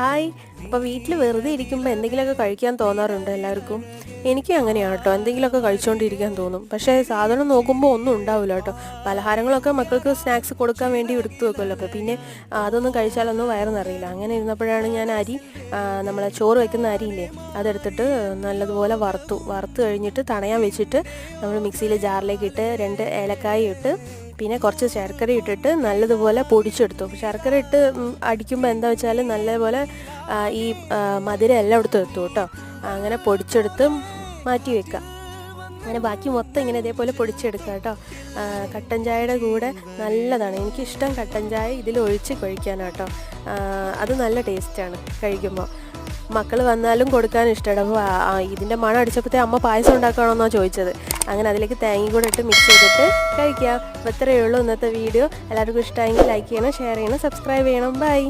Hi. അപ്പോൾ വീട്ടിൽ വെറുതെ ഇരിക്കുമ്പോൾ എന്തെങ്കിലുമൊക്കെ കഴിക്കാൻ തോന്നാറുണ്ട് എല്ലാവർക്കും. എനിക്കും അങ്ങനെയാണ് കേട്ടോ. എന്തെങ്കിലുമൊക്കെ കഴിച്ചുകൊണ്ടിരിക്കാൻ തോന്നും. പക്ഷേ സാധനം നോക്കുമ്പോൾ ഒന്നും ഉണ്ടാവില്ല കേട്ടോ. പലഹാരങ്ങളൊക്കെ മക്കൾക്ക് സ്നാക്സ് കൊടുക്കാൻ വേണ്ടി എടുത്തു വെക്കുമല്ലോ. അപ്പോൾ പിന്നെ അതൊന്നും കഴിച്ചാലൊന്നും വയറെന്നറിയില്ല. അങ്ങനെ ഇരുന്നപ്പോഴാണ് ഞാൻ നമ്മളെ ചോറ് വെക്കുന്ന അരിയില്ലേ, അതെടുത്തിട്ട് നല്ലതുപോലെ വറുത്ത് കഴിഞ്ഞിട്ട് തണയാൻ വെച്ചിട്ട് നമ്മൾ മിക്സിയിൽ ജാറിലേക്ക് ഇട്ട് 2 ഏലക്കായ ഇട്ട് പിന്നെ കുറച്ച് ശർക്കര ഇട്ടിട്ട് നല്ലതുപോലെ പൊടിച്ചെടുത്തു. ശർക്കര ഇട്ട് അടിക്കുമ്പോൾ എന്താ വെച്ചാൽ നല്ലതുപോലെ ഈ മധുരം എല്ലായിടത്തും എത്തും കേട്ടോ. അങ്ങനെ പൊടിച്ചെടുത്ത് മാറ്റി വെക്കുക. അങ്ങനെ ബാക്കി മൊത്തം ഇങ്ങനെ ഇതേപോലെ പൊടിച്ചെടുക്കുക കേട്ടോ. കട്ടൻ ചായയുടെ കൂടെ നല്ലതാണ്. എനിക്കിഷ്ടം കട്ടൻ ചായ ഇതിലൊഴിച്ച് കഴിക്കാനാട്ടോ. അത് നല്ല ടേസ്റ്റാണ് കഴിക്കുമ്പോൾ. മക്കൾ വന്നാലും കൊടുക്കാൻ ഇഷ്ടമാണ്. അപ്പോൾ ഇതിൻ്റെ മണം അടിച്ചപ്പോഴത്തെ അമ്മ പായസം ഉണ്ടാക്കണമെന്നാണ് ചോദിച്ചത്. അങ്ങനെ അതിലേക്ക് തേങ്ങ കൂടെ ഇട്ട് മിക്സ് ചെയ്തിട്ട് കഴിക്കാം. അപ്പോൾ ഇത്രയേ ഉള്ളൂ ഇന്നത്തെ വീഡിയോ. എല്ലാവർക്കും ഇഷ്ടമായെങ്കിൽ ലൈക്ക് ചെയ്യണം, ഷെയർ ചെയ്യണം, സബ്സ്ക്രൈബ് ചെയ്യണം. ബൈ.